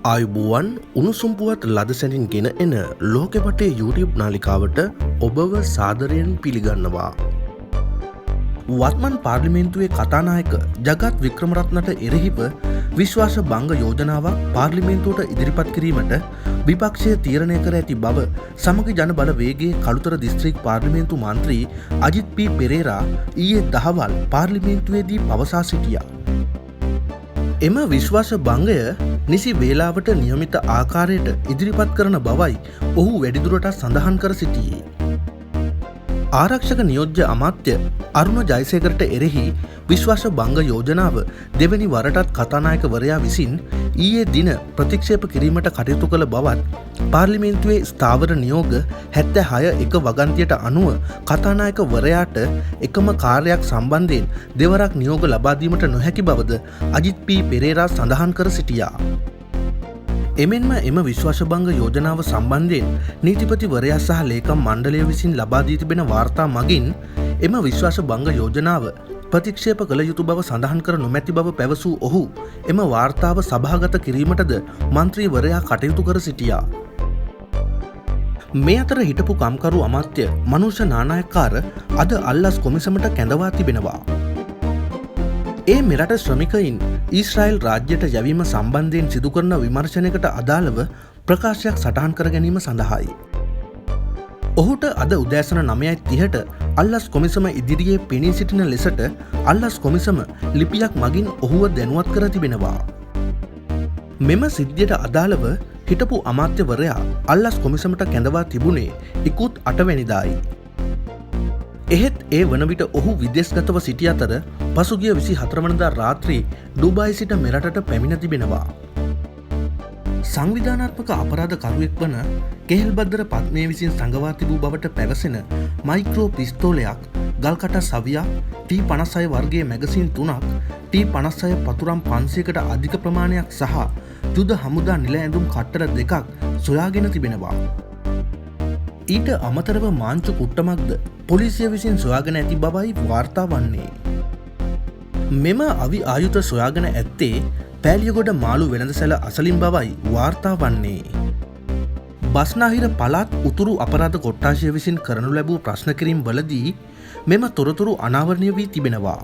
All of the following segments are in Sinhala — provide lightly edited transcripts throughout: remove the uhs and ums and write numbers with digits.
ආයුබෝවන් උණුසුම් පුවත් ලද සැනින් ගෙන එන ලෝකෙ වටේ YouTube නාලිකාවට ඔබව සාදරයෙන් පිළිගන්නවා. වත්මන් පාර්ලිමේන්තුවේ කතානායක ජගත් වික්‍රමරත්නට එරෙහිව විශ්වාස භංග යෝජනාවක් පාර්ලිමේන්තුවට ඉදිරිපත් කිරීමට විපක්ෂය තීරණය කර ඇති බව සමගි ජන බල වේගයේ කළුතර දිස්ත්‍රික් පාර්ලිමේන්තු මන්ත්‍රී අජිත් පී පෙරේරා ඊයේ දහවල් පාර්ලිමේන්තුවේදී පවසා සිටියා. එම විශ්වාස භංගය නිසි වේලාවට නියමිත ආකාරයට ඉදිරිපත් කරන බවයි ඔහු වැඩිදුරටත් සඳහන් කර සිටියේ. ආරක්ෂක නියෝජ්‍ය අමාත්‍ය අරුණ ජයසේකරට එරෙහි විශ්වාස භංග යෝජනාව දෙවැනි වරටත් කතානායකවරයා විසින් ඊයේ දින ප්‍රතික්ෂේප කිරීමට කටයුතු කළ බවත් පාර්ලිමේන්තුවේ ස්ථාවර නියෝග 76 වගන්තියට අනුව කතානායකවරයාට එකම කාර්යයක් සම්බන්ධයෙන් දෙවරක් නියෝග ලබා දීමට නොහැකි බවද අජිත් පී පෙරේරා සඳහන් කර සිටියා. එමෙන්ම එම විශ්වාසභංග යෝජනාව සම්බන්ධයෙන් නීතිපතිවරයා සහ ලේකම් මණ්ඩලය විසින් ලබා දී තිබෙන වාර්තා මගින් එම විශ්වාසභංග යෝජනාව ප්‍රතික්ෂේප කළ යුතු බව සඳහන් කර නොමැති බව පැවසූ ඔහු එම වාර්තාව සභාගත කිරීමටද මන්ත්‍රීවරයා කටයුතු කර සිටියා. මේ අතර හිටපු කම්කරු අමාත්‍ය මනුෂ නානායක්කාර අද අල්ලස් කොමිසමට කැඳවා තිබෙනවා. ඒ මෙරට ශ්‍රමිකයින් ඊශ්‍රායල් රාජ්‍යයට යැවීම සම්බන්ධයෙන් සිදු කරන විමර්ශනයකට අදාළව ප්‍රකාශයක් සටහන් කර ගැනීම සඳහායි. ඔහුට අද උදෑසන 9:30ට අල්ලස් කොමිසම ඉදිරියේ පෙනී සිටින ලෙසට අල්ලස් කොමිසම ලිපියක් මගින් ඔහුව දැනුවත් කර තිබෙනවා. මෙම සිද්ධියට අදාළව හිටපු අමාත්‍යවරයා අල්ලස් කොමිසමට කැඳවා තිබුණේ ඉකුත් 8 වැනිදායි. එහෙත් ඒ වන විට ඔහු විදේශගතව සිටි අතර පසුගිය 24 වනදා රාත්‍රී ඩුබායි සිට මෙරටට පැමිණ තිබෙනවා. සංවිධානාත්මක අපරාධකරුවෙක් වන කෙහෙල්බද්දර පත්මේ විසින් සංගවා තිබූ බවට පැවසෙන මයික්‍රෝ පිස්තෝලයක්, ගල්කටා සවියක්, T56 වර්ගයේ මැගසින් 3ක්, T56 පතුරම් 500කට අධික ප්‍රමාණයක් සහ යුද හමුදා නිල ඇඳුම් කට්ටර 2ක් සොයාගෙන තිබෙනවා. ඊට අමතරව මාංචු කුට්ටමක්ද පොලිසිය විසින් සොයාගෙන ඇති බවයි වාර්තා වන්නේ. මෙම අවි ආයුධ සොයාගෙන ඇත්තේ පෑලියගොඩ මාළු වෙළඳසැල අසලින් බවයි වාර්තා වන්නේ. බස්නාහිර පළාත් උතුරු අපරාධ කොට්ටාශය විසින් කරනු ලැබූ ප්‍රශ්න කිරීම් වලදී මෙම තොරතුරු අනාවරණය වී තිබෙනවා.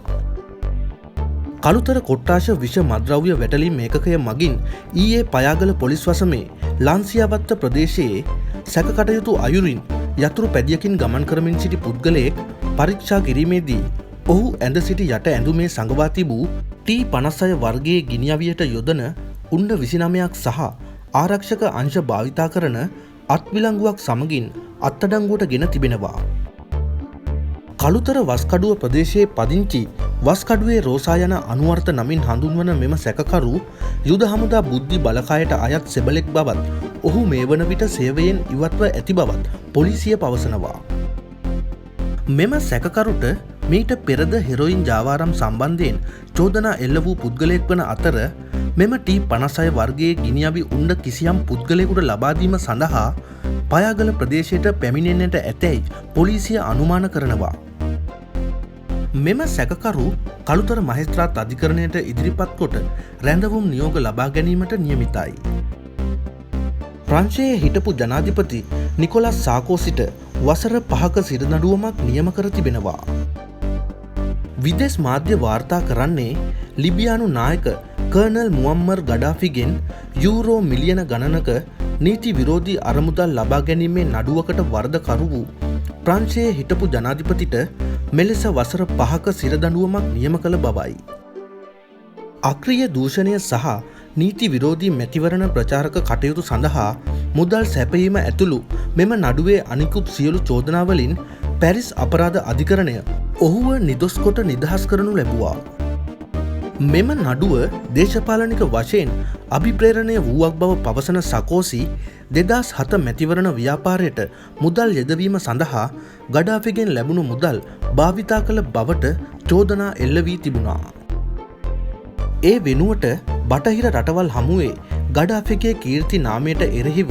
කළුතර කොට්ටාශ විෂ මද්‍රව්‍ය වැටලීම් ඒකකය මගින් ඊයේ පයාගල පොලිස් වසමේ ලාන්සියාවත්ත ප්‍රදේශයේ සැකකටයුතු අයුරින් යතුරු පැදියකින් ගමන් කරමින් සිටි පුද්ගලයෙක් පරීක්ෂා කිරීමේදී ඔහු ඇඳ සිටි යට ඇඳුමේ සඟවා තිබූ T56 වර්ගයේ ගිනිඅවියට යොදන උණ්ඩ 29ක් සහ ආරක්ෂක අංශ භාවිතා කරන අත්විලංගුවක් සමගින් අත්අඩංගුවට ගෙන තිබෙනවා. කළුතර වස්කඩුව ප්‍රදේශයේ පදිංචි වස්කඩුවේ රෝසා යන අනුවර්ත නමින් හඳුන්වන මෙම සැකකරු යුද හමුදා බුද්ධි බලකායට අයත් සෙබලෙක් බවත් ඔහු මේ වන විට සේවයෙන් ඉවත්ව ඇති බවත් පොලිසිය පවසනවා. මෙම සැකකරුට මීට පෙරද හෙරොයින් ජාවාරම් සම්බන්ධයෙන් චෝදනා එල්ල වූ පුද්ගලයෙක් වන අතර මෙම T56 වර්ගයේ ගිනිඅවි උණ්ඩ කිසියම් පුද්ගලයෙකුට ලබා දීම සඳහා පයාගල ප්‍රදේශයට පැමිණෙන්නට ඇතැයි පොලිසිය අනුමාන කරනවා. මෙම සැකකරු කළුතර මහේස්ත්‍රාත් අධිකරණයට ඉදිරිපත් කොට රැඳවුම් නියෝග ලබා ගැනීමට නියමිතයි. ප්‍රංශයේ හිටපු ජනාධිපති නිකොලස් සාකෝසිට වසර 5ක සිරදඬුවමක් නියම කර තිබෙනවා. විදේශ මාධ්‍ය වාර්තා කරන්නේ ලිබියානු නායක කර්නල් මුවම්මර් ගඩාෆිගෙන් යූරෝ මිලියන ගණනක නීති විරෝධී අරමුදල් ලබා ගැනීමේ නඩුවකට වරදකරු වූ ප්‍රංශයේ හිටපු ජනාධිපතිට මෙලෙස වසර 5ක සිරදඬුවමක් නියම කළ බවයි. අක්‍රීය දූෂණය සහ නීති විරෝධී මැතිවරණ ප්‍රචාරක කටයුතු සඳහා මුදල් සැපයීම ඇතුළු මෙම නඩුවේ අනිකුත් සියලු චෝදනාවලින් පැරිස් අපරාධ අධිකරණය ඔහුව නිදොස් කොට නිදහස් කරනු ලැබුවා. මෙම නඩුව දේශපාලනික වශයෙන් අභිප්‍රේරණය වූවක් බව පවසන සකෝසි 2007 මැතිවරණ ව්‍යාපාරයට මුදල් යෙදවීම සඳහා ගඩාෆිගෙන් ලැබුණු මුදල් භාවිතා කළ බවට චෝදනා එල්ල වී තිබුණා. ඒ වෙනුවට බටහිර රටවල් හමුවේ ගඩාෆිගේ කීර්ති නාමයට එරෙහිව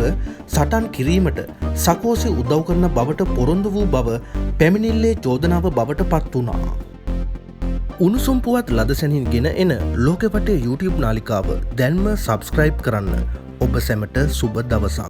සටන් කිරීමට සකෝසි උදව් කරන බවට පොරොන්දු වූ බව පැමිණිල්ලේ චෝදනාව බවට පත් වුණා. උණුසුම් පුවත් ලද සැනින් ගෙන එන ලෝකෙ වටේ YouTube නාලිකාව දැන්ම සබ්ස්ක්‍රයිබ් කරන්න. ඔබ සැමට සුබ දවසක්.